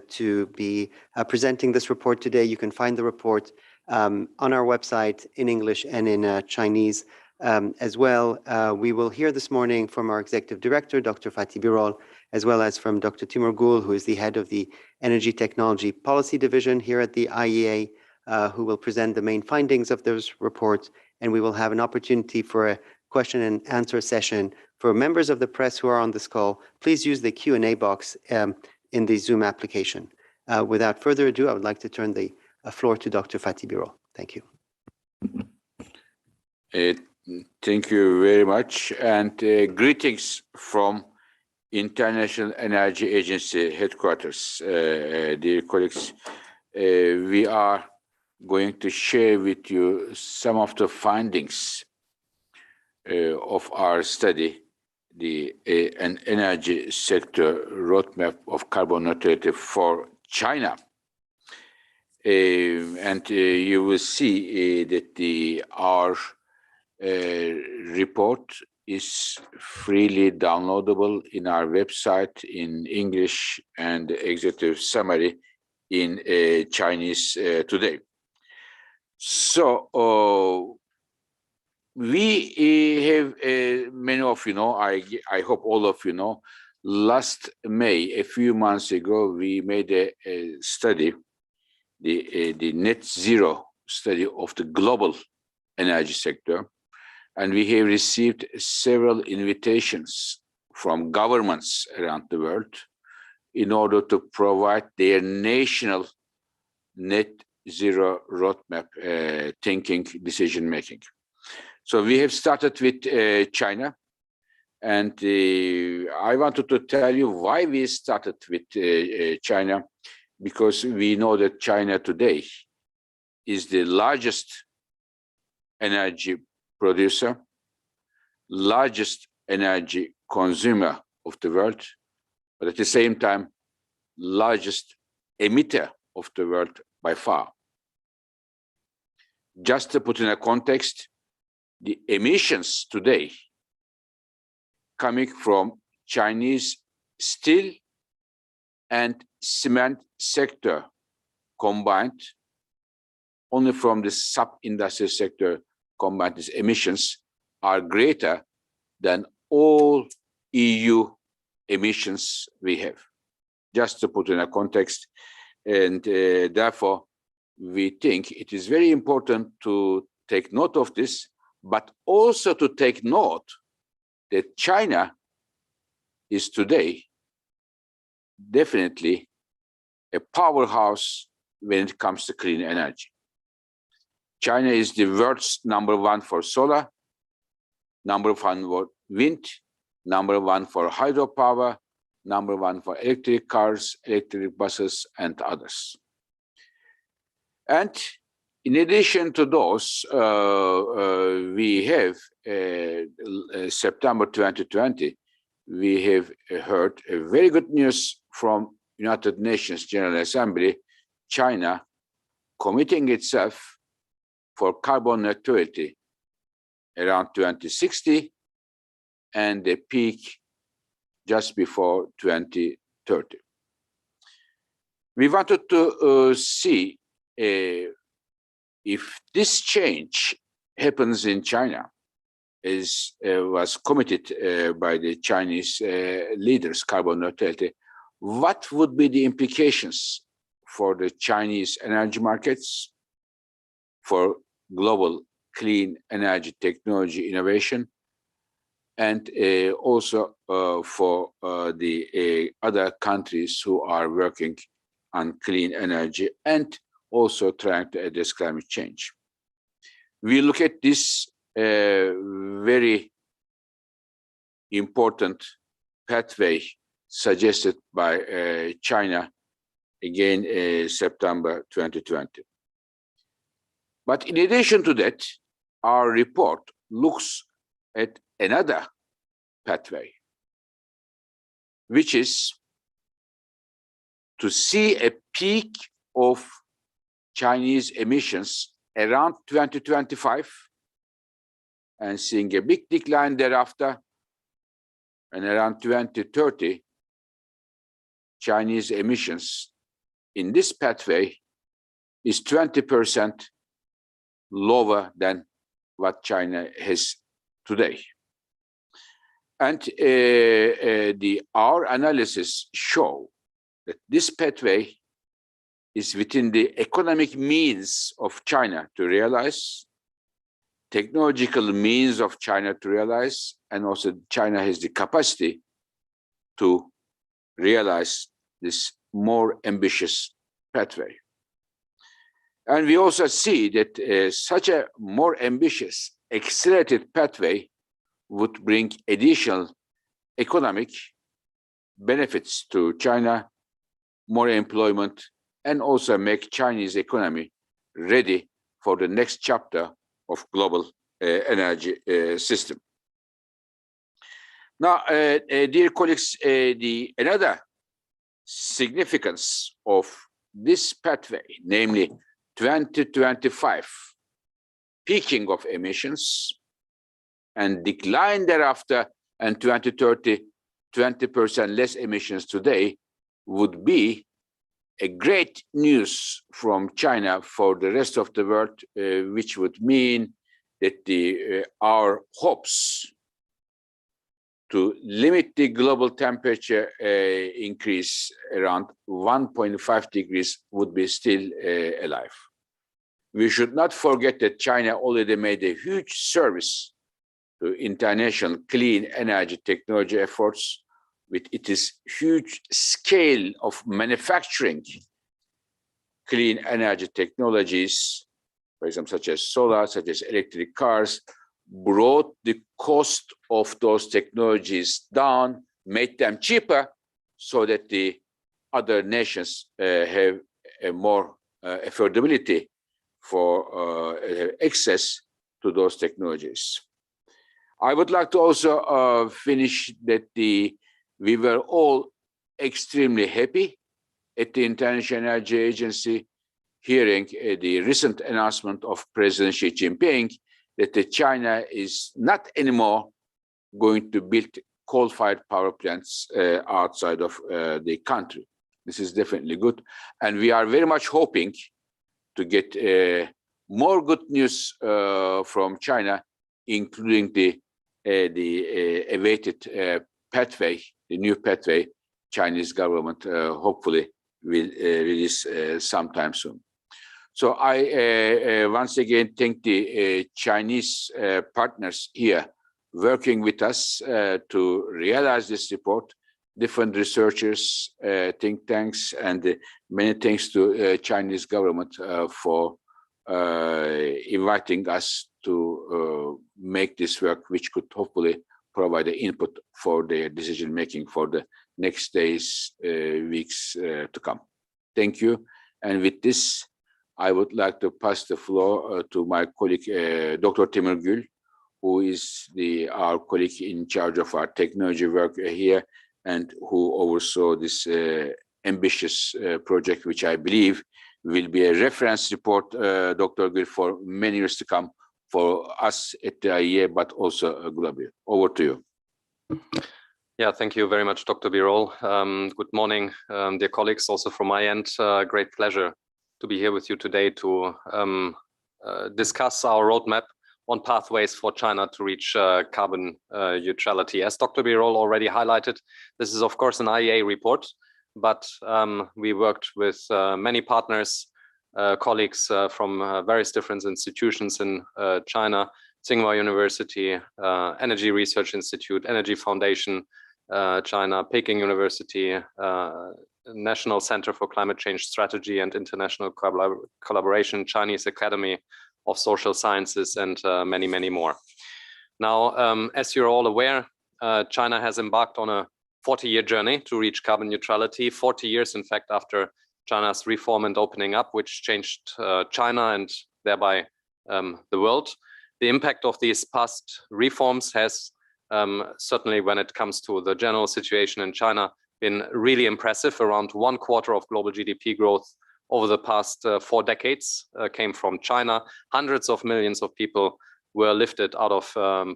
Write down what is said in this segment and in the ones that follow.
to be presenting this report today. You can find the report on our website in English and in Chinese as well. We will hear this morning from our Executive Director, Dr. Fatih Birol, as well as from Dr. Timur Gul, who is the head of the Energy Technology Policy Division here at the IEA, who will present the main findings of those reports. And we will have an opportunity for a question and answer session for members of the press who are on this call. Please use the Q&A box in the Zoom application. Without further ado, I would like to turn the floor to Dr. Fatih Birol. Thank you. Thank you very much, and greetings from International Energy Agency headquarters. Dear colleagues, we are going to share with you some of the findings of our study, an energy sector roadmap of carbon neutrality for China. And you will see that our report is freely downloadable in our website in English and executive summary in Chinese today. So we have, many of you know, I hope all of you know, last May, a few months ago, we made a study, the net zero study of the global energy sector. And we have received several invitations from governments around the world in order to provide their national net zero roadmap thinking, decision making. So we have started with China. And I wanted to tell you why we started with China, because we know that China today is the largest energy producer, largest energy consumer of the world, but at the same time, largest emitter of the world by far. Just to put in a context, the emissions today coming from Chinese steel and cement sector combined, only from the sub-industrial sector combined, these emissions are greater than all EU emissions we have. Just to put in a context, and therefore we think it is very important to take note of this, but also to take note that China is today definitely a powerhouse when it comes to clean energy. China is the world's #1 for solar, #1 for wind, #1 for hydropower, #1 for electric cars, electric buses, and others. And in addition to those, we have, September 2020, we have heard a very good news from United Nations General Assembly, China committing itself for carbon neutrality around 2060 and the peak just before 2030. We wanted to see if this change happens in China, as was committed by the Chinese leaders, carbon neutrality, what would be the implications for the Chinese energy markets, for global clean energy technology innovation, and also for the other countries who are working on clean energy and also trying to address climate change. We look at this very important pathway suggested by China, again, September 2020. But in addition to that, our report looks at another pathway, which is to see a peak of Chinese emissions around 2025 and seeing a big decline thereafter, and around 2030, Chinese emissions in this pathway is 20% lower than what China has today. And our analysis show that this pathway is within the economic means of China to realize, technological means of China to realize, and also China has the capacity to realize this more ambitious pathway. And we also see that such a more ambitious, accelerated pathway would bring additional economic benefits to China, more employment, and also make Chinese economy ready for the next chapter of global energy system. Now, dear colleagues, another significance of this pathway, namely 2025 peaking of emissions and decline thereafter, and 2030, 20% less emissions today, would be a great news from China for the rest of the world, which would mean that our hopes to limit the global temperature increase around 1.5 degrees would be still alive. We should not forget that China already made a huge service to international clean energy technology efforts with its huge scale of manufacturing clean energy technologies, for example, such as solar, such as electric cars, brought the cost of those technologies down, made them cheaper, so that the other nations have a more affordability for access to those technologies. I would like to also finish that we were all extremely happy at the International Energy Agency hearing the recent announcement of President Xi Jinping that China is not anymore going to build coal-fired power plants outside of the country. This is definitely good. And we are very much hoping to get more good news from China, including the awaited pathway, the new pathway Chinese government hopefully will release sometime soon. So I once again thank the Chinese partners here working with us to realize this report, different researchers, think tanks, and many thanks to Chinese government for inviting us to make this work, which could hopefully provide the input for their decision making for the next days, weeks to come. Thank you. And with this, I would like to pass the floor to my colleague, Dr. Timur Gül, who is our colleague in charge of our technology work here and who oversaw this ambitious project, which I believe will be a reference report, Dr. Gül, for many years to come for us at the IEA, but also globally. Over to you. Yeah, thank you very much, Dr. Birol. Good morning, dear colleagues. Also from my end, great pleasure to be here with you today to discuss our roadmap on pathways for China to reach carbon neutrality. As Dr. Birol already highlighted, this is of course an IEA report, but we worked with many partners, colleagues from various different institutions in China, Tsinghua University, Energy Research Institute, Energy Foundation, China, Peking University, National Center for Climate Change Strategy and International Collaboration, Chinese Academy of Social Sciences, and many, many more. Now, as you're all aware, China has embarked on a 40-year journey to reach carbon neutrality, 40 years, in fact, after China's reform and opening up, which changed China and thereby the world. The impact of these past reforms has certainly, when it comes to the general situation in China, been really impressive. Around 1/4 of global GDP growth over the past 4 decades came from China. Hundreds of millions of people were lifted out of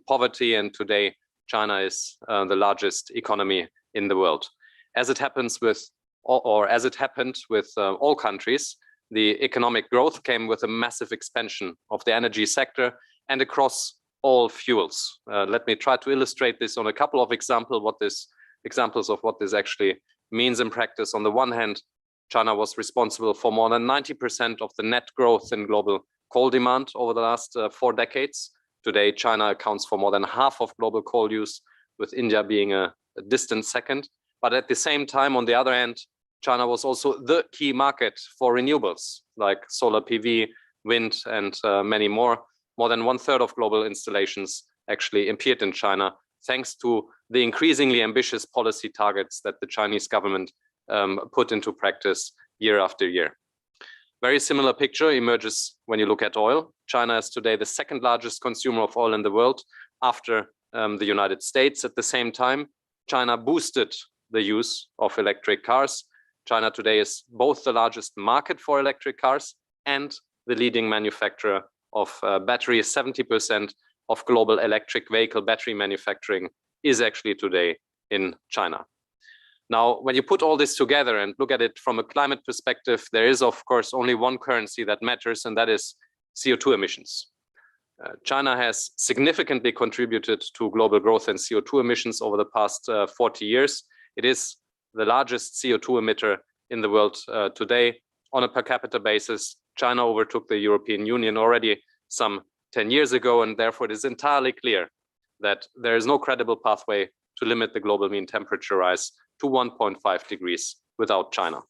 poverty, and today China is the largest economy in the world. As it happens with or as it happened with all countries, the economic growth came with a massive expansion of the energy sector and across all fuels. Let me try to illustrate this on a couple of examples of what this actually means in practice. On the one hand, China was responsible for more than 90% of the net growth in global coal demand over the last 4 decades. Today, China accounts for more than half of global coal use, with India being a distant second. But at the same time, on the other hand, China was also the key market for renewables like solar PV, wind, and many more. More than 1/3 of global installations actually appeared in China, thanks to the increasingly ambitious policy targets that the Chinese government put into practice year after year. Very similar picture emerges when you look at oil. China is today the second largest consumer of oil in the world after the United States. At the same time, China boosted the use of electric cars. China today is both the largest market for electric cars and the leading manufacturer of batteries. 70% of global electric vehicle battery manufacturing is actually today in China. Now, when you put all this together and look at it from a climate perspective, there is, of course, only one currency that matters, and that is CO2 emissions. China has significantly contributed to global growth in CO2 emissions over the past 40 years. It is the largest CO2 emitter in the world today. On a per capita basis, China overtook the European Union already some 10 years ago, and therefore it is entirely clear that there is no credible pathway to limit the global mean temperature rise to 1.5 degrees without China.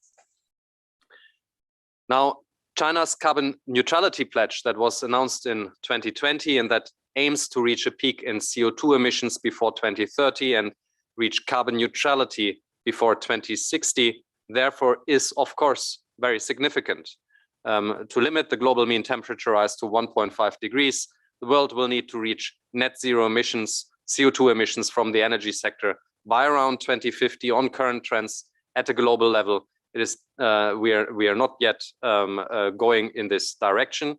Now, China's carbon neutrality pledge that was announced in 2020 and that aims to reach a peak in CO2 emissions before 2030 and reach carbon neutrality before 2060, therefore is, of course, very significant. To limit the global mean temperature rise to 1.5 degrees, the world will need to reach net zero emissions, CO2 emissions from the energy sector by around 2050 on current trends at a global level. It is we are not yet going in this direction.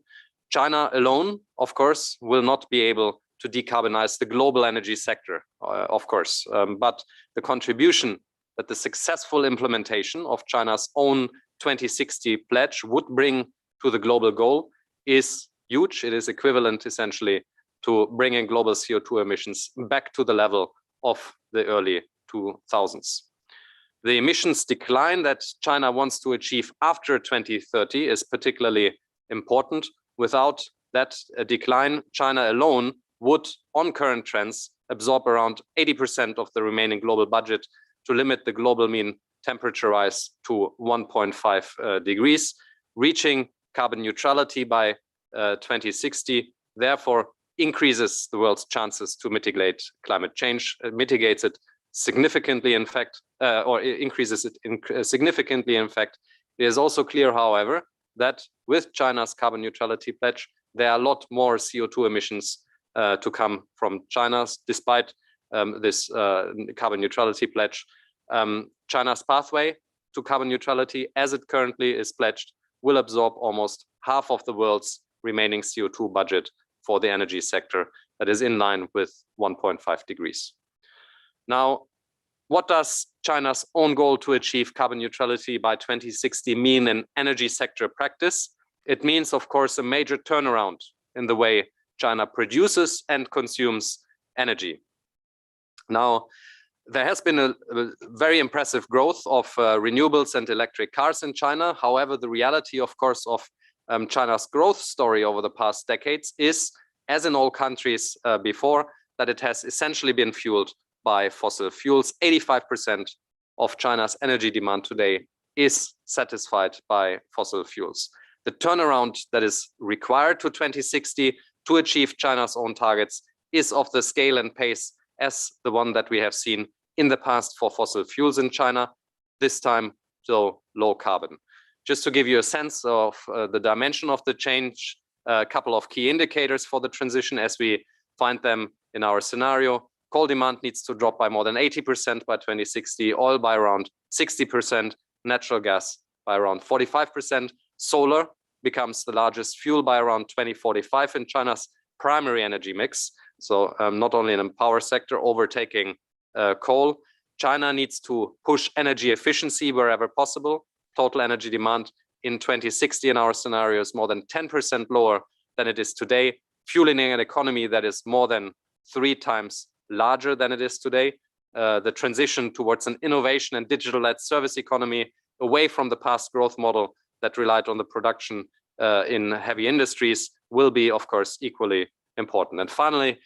China alone, of course, will not be able to decarbonize the global energy sector, of course, but the contribution that the successful implementation of China's own 2060 pledge would bring to the global goal is huge. It is equivalent essentially to bringing global CO2 emissions back to the level of the early 2000s. The emissions decline that China wants to achieve after 2030 is particularly important. Without that decline, China alone would, on current trends, absorb around 80% of the remaining global budget to limit the global mean temperature rise to 1.5 degrees. Reaching carbon neutrality by 2060, therefore, increases the world's chances to mitigate climate change, mitigates it significantly, in fact, or increases it significantly, in fact. It is also clear, however, that with China's carbon neutrality pledge, there are a lot more CO2 emissions to come from China, despite this carbon neutrality pledge. China's pathway to carbon neutrality, as it currently is pledged, will absorb almost half of the world's remaining CO2 budget for the energy sector, that is in line with 1.5 degrees. Now, what does China's own goal to achieve carbon neutrality by 2060 mean in energy sector practice? It means, of course, a major turnaround in the way China produces and consumes energy. Now, there has been a very impressive growth of renewables and electric cars in China. However, the reality, of course, of China's growth story over the past decades is, as in all countries before, that it has essentially been fueled by fossil fuels. 85% of China's energy demand today is satisfied by fossil fuels. The turnaround that is required to 2060 to achieve China's own targets is of the scale and pace as the one that we have seen in the past for fossil fuels in China, this time so low carbon. Just to give you a sense of the dimension of the change, a couple of key indicators for the transition as we find them in our scenario. Coal demand needs to drop by more than 80% by 2060, oil by around 60%, natural gas by around 45%. Solar becomes the largest fuel by around 2045 in China's primary energy mix. So not only in the power sector, overtaking coal. China needs to push energy efficiency wherever possible. Total energy demand in 2060 in our scenario is more than 10% lower than it is today, fueling an economy that is more than 3 times larger than it is today. The transition towards an innovation and digital-led service economy away from the past growth model that relied on the production in heavy industries will be, of course, equally important. And finally,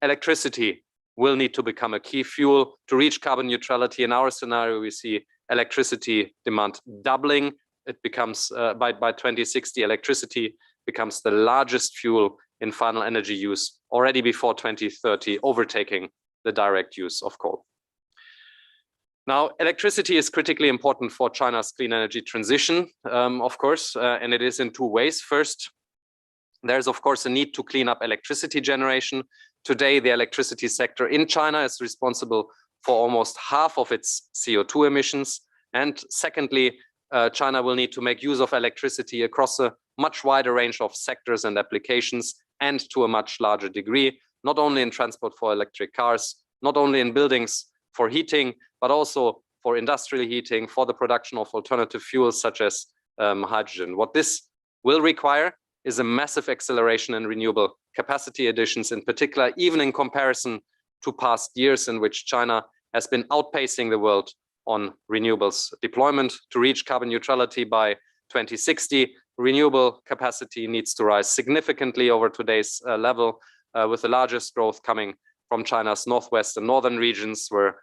electricity will need to become a key fuel to reach carbon neutrality. In our scenario, we see electricity demand doubling. It becomes, by 2060, electricity becomes the largest fuel in final energy use already before 2030, overtaking the direct use of coal. Now, electricity is critically important for China's clean energy transition, of course, and it is in 2 ways. First, there's, of course, a need to clean up electricity generation. Today, the electricity sector in China is responsible for almost half of its CO2 emissions. And secondly, China will need to make use of electricity across a much wider range of sectors and applications, and to a much larger degree, not only in transport for electric cars, not only in buildings for heating, but also for industrial heating, for the production of alternative fuels such as hydrogen. What this will require is a massive acceleration in renewable capacity additions, in particular, even in comparison to past years in which China has been outpacing the world on renewables deployment. To reach carbon neutrality by 2060, renewable capacity needs to rise significantly over today's level, with the largest growth coming from China's northwest and northern regions, where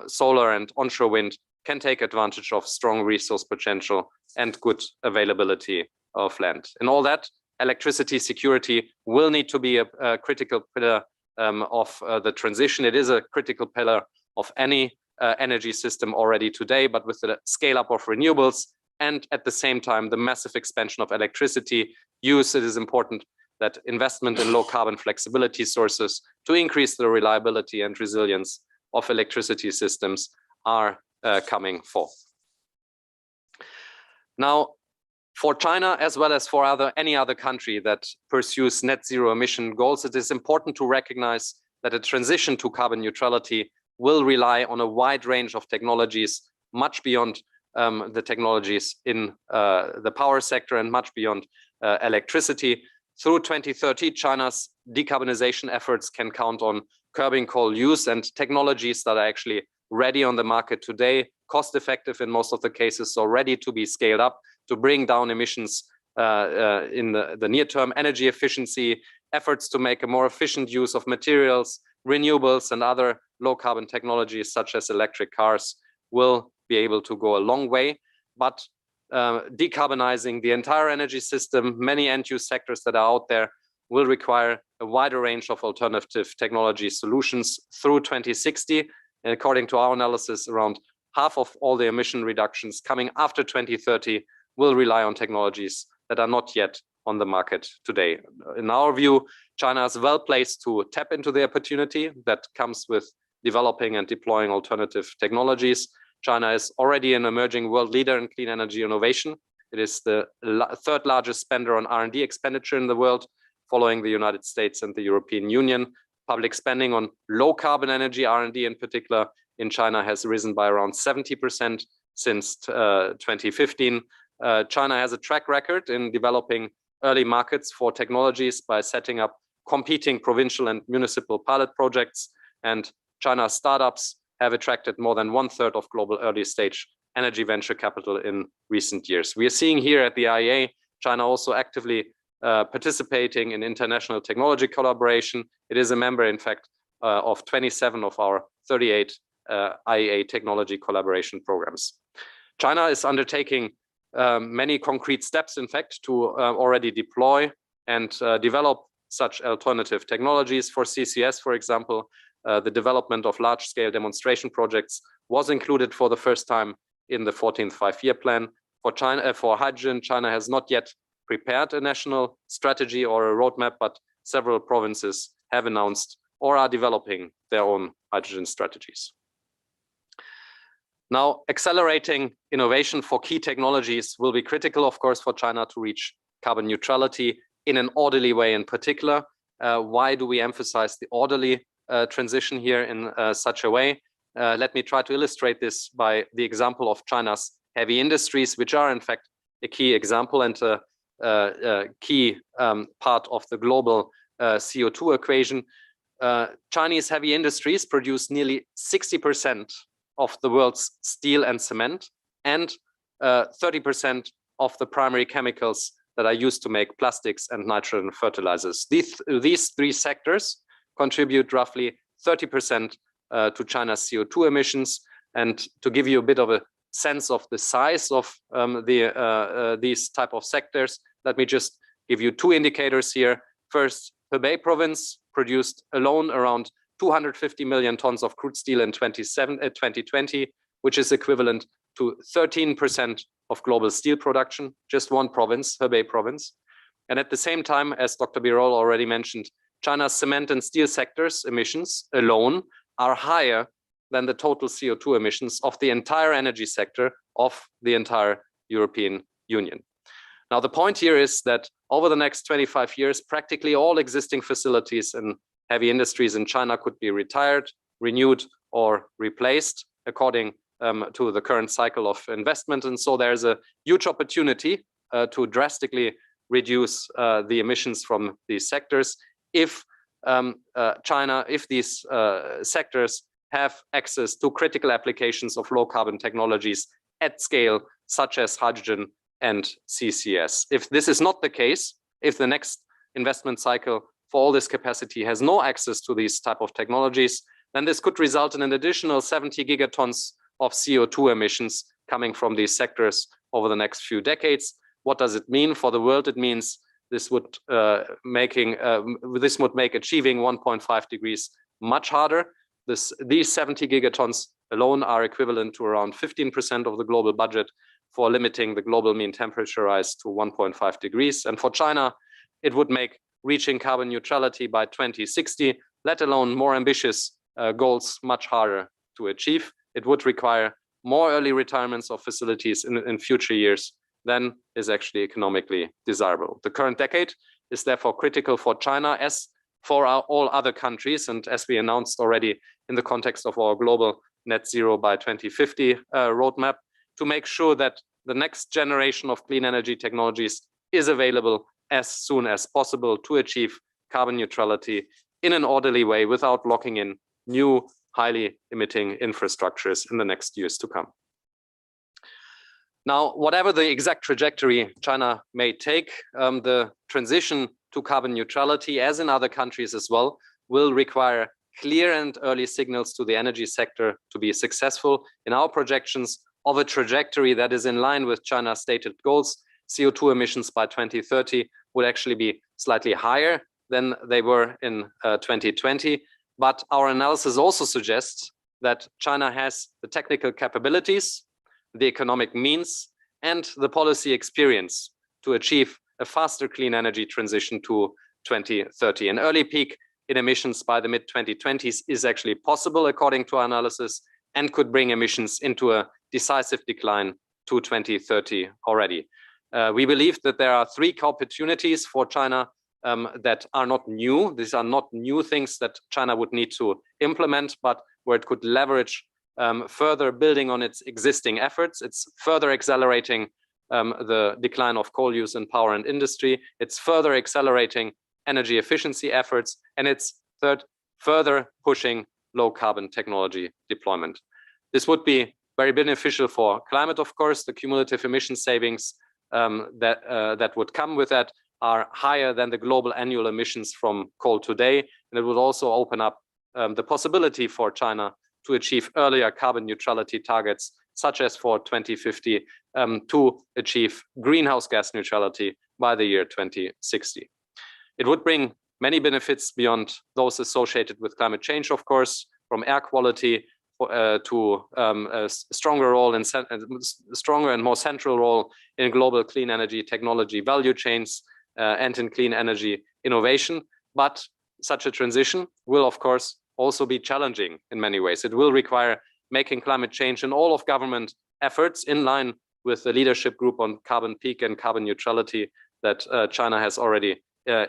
solar and onshore wind can take advantage of strong resource potential and good availability of land. In all that, electricity security will need to be a critical pillar of the transition. It is a critical pillar of any energy system already today, but with the scale up of renewables and at the same time the massive expansion of electricity use, it is important that investment in low carbon flexibility sources to increase the reliability and resilience of electricity systems are coming forth. Now, for China, as well as for any other country that pursues net zero emission goals, it is important to recognize that a transition to carbon neutrality will rely on a wide range of technologies, much beyond the technologies in the power sector and much beyond electricity. Through 2030, China's decarbonization efforts can count on curbing coal use and technologies that are actually ready on the market today, cost effective in most of the cases, so ready to be scaled up to bring down emissions in the near term. Energy efficiency, efforts to make a more efficient use of materials, renewables and other low carbon technologies such as electric cars will be able to go a long way. But decarbonizing the entire energy system, many end-use sectors that are out there, will require a wider range of alternative technology solutions through 2060. And according to our analysis, around half of all the emission reductions coming after 2030 will rely on technologies that are not yet on the market today. In our view, China is well placed to tap into the opportunity that comes with developing and deploying alternative technologies. China is already an emerging world leader in clean energy innovation. It is the third largest spender on R&D expenditure in the world, following the United States and the European Union. Public spending on low carbon energy R&D in particular in China has risen by around 70% since 2015. China has a track record in developing early markets for technologies by setting up competing provincial and municipal pilot projects, and China's startups have attracted more than 1/3 of global early stage energy venture capital in recent years. We are seeing here at the IEA, China also actively participating in international technology collaboration. It is a member, in fact, of 27 of our 38 IEA technology collaboration programs. China is undertaking many concrete steps, in fact, to already deploy and develop such alternative technologies. For CCS, for example, the development of large-scale demonstration projects was included for the first time in the 14th five-year plan. For hydrogen, China has not yet prepared a national strategy or a roadmap, but several provinces have announced or are developing their own hydrogen strategies. Now, accelerating innovation for key technologies will be critical, of course, for China to reach carbon neutrality in an orderly way in particular. Why do we emphasize the orderly transition here in such a way? let me try to illustrate this by the example of China's heavy industries, which are in fact a key example and a key part of the global CO2 equation. Chinese heavy industries produce nearly 60% of the world's steel and cement, and 30% of the primary chemicals that are used to make plastics and nitrogen fertilizers. These three sectors contribute roughly 30% to China's CO2 emissions. And to give you a bit of a sense of the size of these type of sectors, let me just give you two indicators here. First, Hebei province produced alone around 250 million tons of crude steel in 2020, which is equivalent to 13% of global steel production, just one province, Hebei province. And at the same time, as Dr. Birol already mentioned, China's cement and steel sectors emissions alone are higher than the total CO2 emissions of the entire energy sector of the entire European Union. Now, the point here is that over the next 25 years, practically all existing facilities and heavy industries in China could be retired, renewed, or replaced according to the current cycle of investment. And so there's a huge opportunity to drastically reduce the emissions from these sectors if these sectors have access to critical applications of low carbon technologies at scale, such as hydrogen and CCS. If this is not the case, if the next investment cycle for all this capacity has no access to these type of technologies, then this could result in an additional 70 gigatons of CO2 emissions coming from these sectors over the next few decades. What does it mean for the world? It means this would make achieving 1.5 degrees much harder. These 70 gigatons alone are equivalent to around 15% of the global budget for limiting the global mean temperature rise to 1.5 degrees. And for China, it would make reaching carbon neutrality by 2060, let alone more ambitious goals, much harder to achieve. It would require more early retirements of facilities in future years than is actually economically desirable. The current decade is therefore critical for China as for all other countries, and as we announced already in the context of our global net zero by 2050 roadmap, to make sure that the next generation of clean energy technologies is available as soon as possible to achieve carbon neutrality in an orderly way without locking in new highly emitting infrastructures in the next years to come. Now, whatever the exact trajectory China may take, the transition to carbon neutrality, as in other countries as well, will require clear and early signals to the energy sector to be successful. In our projections of a trajectory that is in line with China's stated goals, CO2 emissions by 2030 would actually be slightly higher than they were in 2020. But our analysis also suggests that China has the technical capabilities, the economic means, and the policy experience to achieve a faster clean energy transition to 2030. An early peak in emissions by the mid-2020s is actually possible according to our analysis and could bring emissions into a decisive decline to 2030 already. We believe that there are three opportunities for China that are not new. These are not new things that China would need to implement, but where it could leverage further building on its existing efforts. It's further accelerating the decline of coal use in power and industry. It's further accelerating energy efficiency efforts. And it's third, further pushing low carbon technology deployment. This would be very beneficial for climate, of course. The cumulative emission savings that would come with that are higher than the global annual emissions from coal today. And it would also open up the possibility for China to achieve earlier carbon neutrality targets, such as for 2050, to achieve greenhouse gas neutrality by the year 2060. It would bring many benefits beyond those associated with climate change, of course, from air quality to a stronger role in stronger and more central role in global clean energy technology value chains and in clean energy innovation. But such a transition will, of course, also be challenging in many ways. It will require making climate change and all of government efforts in line with the leadership group on carbon peak and carbon neutrality that China has already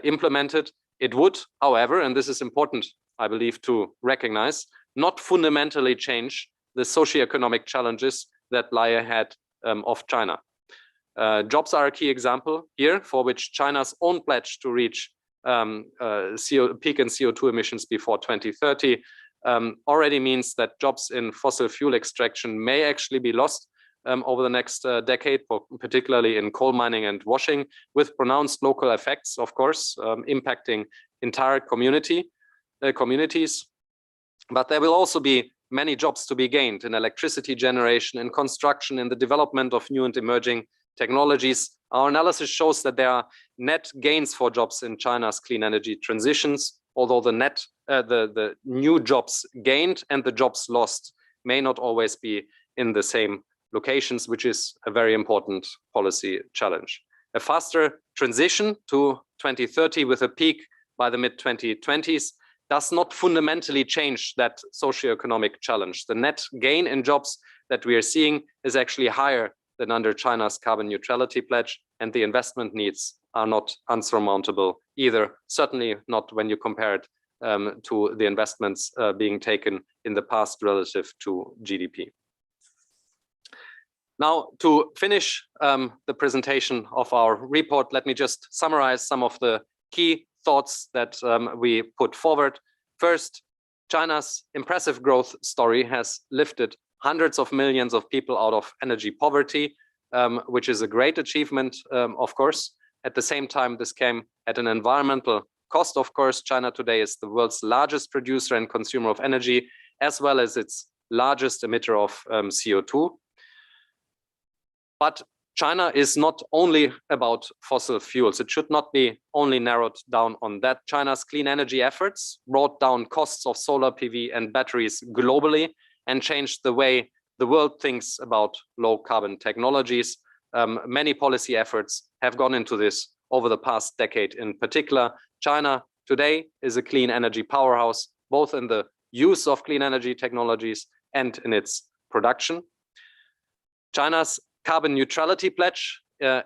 implemented. It would, however, and this is important, I believe, to recognize, not fundamentally change the socioeconomic challenges that lie ahead of China. Jobs are a key example here, for which China's own pledge to reach peak in CO2 emissions before 2030 already means that jobs in fossil fuel extraction may actually be lost over the next decade, particularly in coal mining and washing, with pronounced local effects, of course, impacting entire communities. But there will also be many jobs to be gained in electricity generation, in construction, in the development of new and emerging technologies. Our analysis shows that there are net gains for jobs in China's clean energy transitions, although the new jobs gained and the jobs lost may not always be in the same locations, which is a very important policy challenge. A faster transition to 2030 with a peak by the mid-2020s does not fundamentally change that socioeconomic challenge. The net gain in jobs that we are seeing is actually higher than under China's carbon neutrality pledge, and the investment needs are not unsurmountable either, certainly not when you compare it to the investments being taken in the past relative to GDP. Now, to finish the presentation of our report, let me just summarize some of the key thoughts that we put forward. First, China's impressive growth story has lifted hundreds of millions of people out of energy poverty, which is a great achievement, of course. At the same time, this came at an environmental cost. Of course, China today is the world's largest producer and consumer of energy, as well as its largest emitter of CO2. But China is not only about fossil fuels. It should not be only narrowed down on that. China's clean energy efforts brought down costs of solar PV and batteries globally and changed the way the world thinks about low carbon technologies. Many policy efforts have gone into this over the past decade. In particular, China today is a clean energy powerhouse, both in the use of clean energy technologies and in its production. China's carbon neutrality pledge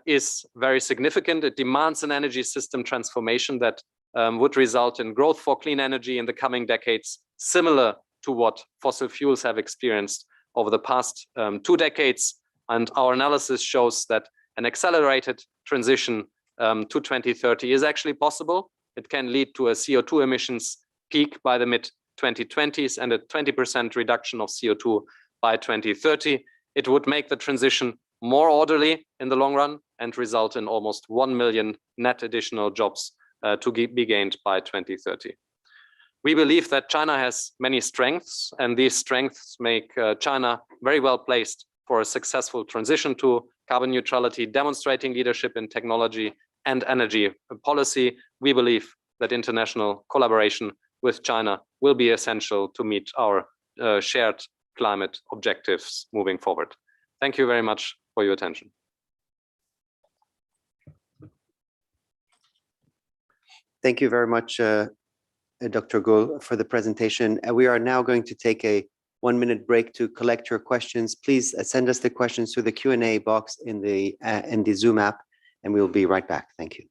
is very significant. It demands an energy system transformation that would result in growth for clean energy in the coming decades, similar to what fossil fuels have experienced over the past 2 decades. And our analysis shows that an accelerated transition to 2030 is actually possible. It can lead to a CO2 emissions peak by the mid-2020s and a 20% reduction of CO2 by 2030. It would make the transition more orderly in the long run and result in almost 1 million net additional jobs to be gained by 2030. We believe that China has many strengths, and these strengths make China very well placed for a successful transition to carbon neutrality, demonstrating leadership in technology and energy policy. We believe that international collaboration with China will be essential to meet our shared climate objectives moving forward. Thank you very much for your attention. Thank you very much, Dr. Gul, for the presentation. We are now going to take a 1-minute break to collect your questions. Please send us the questions through the Q&A box in the Zoom app, and we will be right back. Thank you.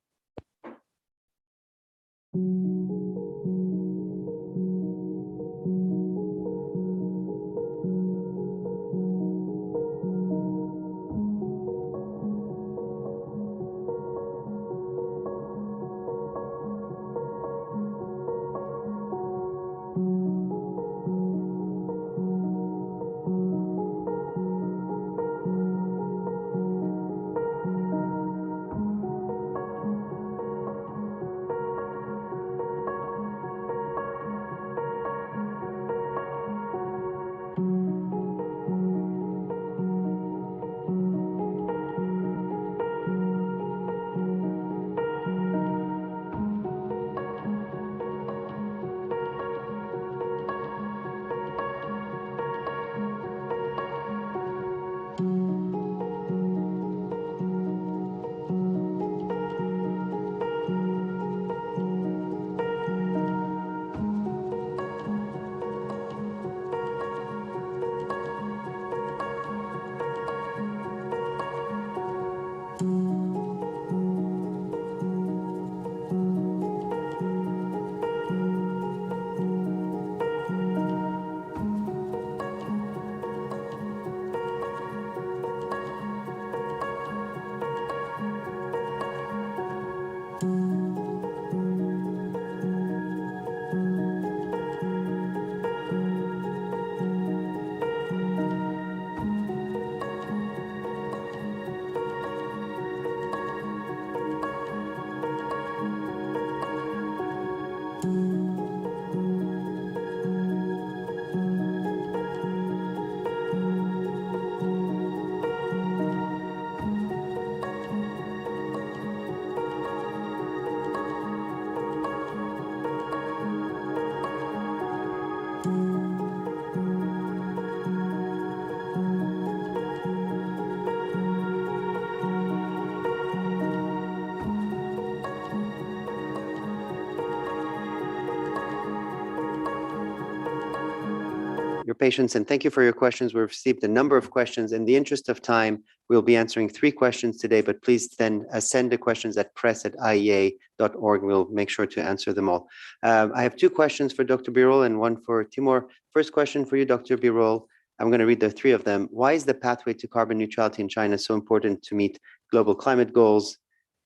your patience, and thank you for your questions. We've received a number of questions. In the interest of time, we'll be answering 3 questions today, but please then send the questions at press@iea.org. We'll make sure to answer them all. I have 2 questions for Dr. Birol and 1 for Timur. First question for you, Dr. Birol. I'm going to read the 3 of them. Why is the pathway to carbon neutrality in China so important to meet global climate goals?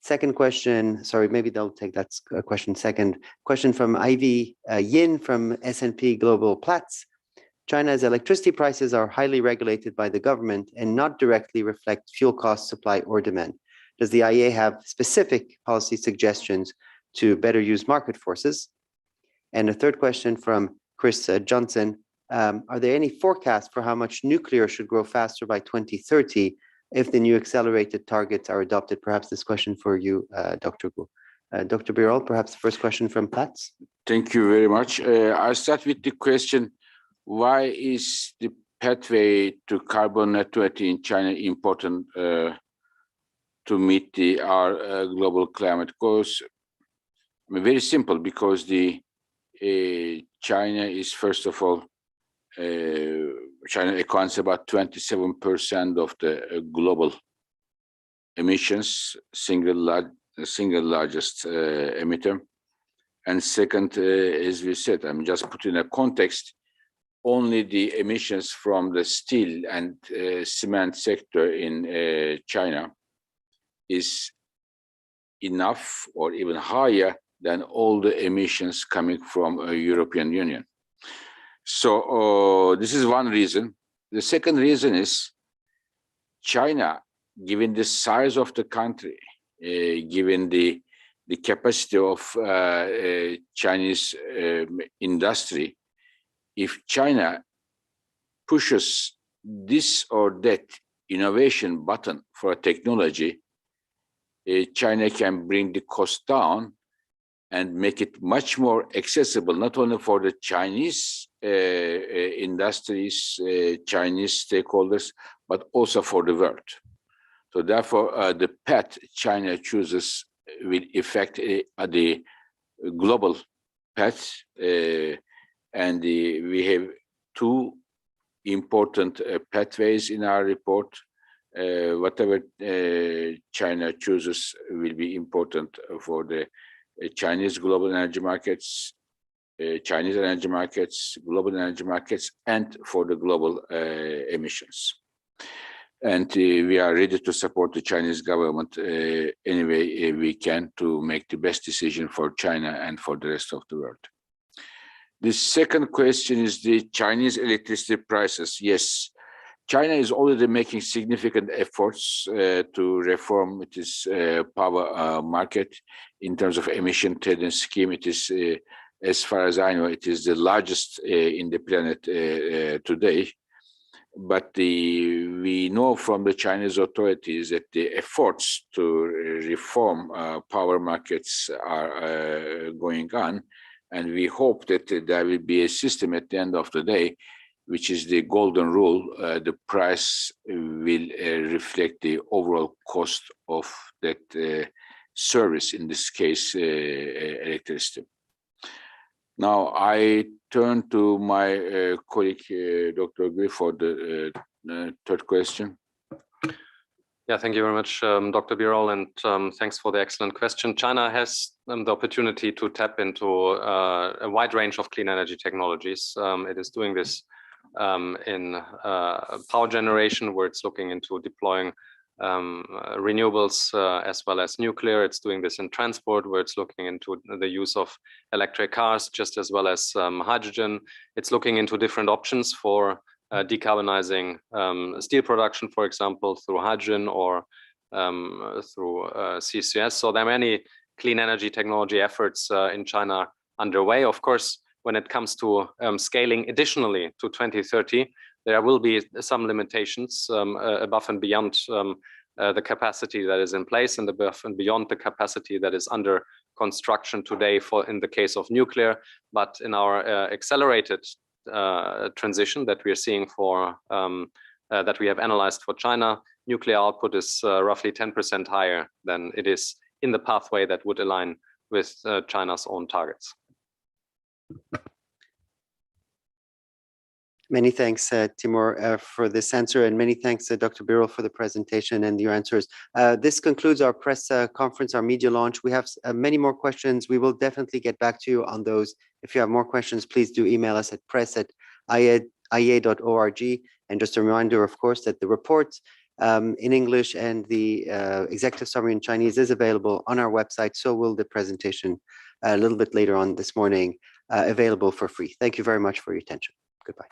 Second question, sorry, maybe they'll take that question second. Question from Ivy Yin from S&P Global Platts. China's electricity prices are highly regulated by the government and not directly reflect fuel cost, supply, or demand. Does the IEA have specific policy suggestions to better use market forces? And a third question from Chris Johnson. Are there any forecasts for how much nuclear should grow faster by 2030 if the new accelerated targets are adopted? Perhaps this question for you, Dr. Gu. Dr. Birol, perhaps the first question from Platts. Thank you very much. I'll start with the question, why is the pathway to carbon neutrality in China important to meet our global climate goals? I mean, very simple, because China is, first of all, China accounts about 27% of the global emissions, single largest emitter. And second, as we said, I'm just putting a context, only the emissions from the steel and cement sector in China is enough or even higher than all the emissions coming from European Union. So this is one reason. The second reason is China, given the size of the country, given the capacity of Chinese industry, if China pushes this or that innovation button for a technology, China can bring the cost down and make it much more accessible, not only for the Chinese industries, Chinese stakeholders, but also for the world. So therefore, the path China chooses will affect the global path. And we have 2 important pathways in our report. Whatever China chooses will be important for the Chinese global energy markets, Chinese energy markets, global energy markets, and for the global emissions. And we are ready to support the Chinese government any way we can to make the best decision for China and for the rest of the world. The second question is the Chinese electricity prices. Yes, China is already making significant efforts to reform its power market in terms of emission trading scheme. It is, as far as I know, it is the largest in the planet today. But we know from the Chinese authorities that the efforts to reform power markets are going on. And we hope that there will be a system at the end of the day, which is the golden rule. The price will reflect the overall cost of that service, in this case, electricity. Now, I turn to my colleague, Dr. Gui, for the third question. Yeah, thank you very much, Dr. Birol, and thanks for the excellent question. China has the opportunity to tap into a wide range of clean energy technologies. It is doing this in power generation, where it's looking into deploying renewables as well as nuclear. It's doing this in transport, where it's looking into the use of electric cars, just as well as hydrogen. It's looking into different options for decarbonizing steel production, for example, through hydrogen or through CCS. So there are many clean energy technology efforts in China underway. Of course, when it comes to scaling additionally to 2030, there will be some limitations above and beyond the capacity that is in place, and above and beyond the capacity that is under construction today for in the case of nuclear. But in our accelerated transition that we are seeing for that we have analyzed for China, nuclear output is roughly 10% higher than it is in the pathway that would align with China's own targets. Many thanks, Timur, for this answer, and many thanks, Dr. Birol, for the presentation and your answers. This concludes our press conference, our media launch. We have many more questions. We will definitely get back to you on those. If you have more questions, please do email us at press@iea.org. And just a reminder, of course, that the report in English and the executive summary in Chinese is available on our website. So will the presentation a little bit later on this morning, available for free. Thank you very much for your attention. Goodbye.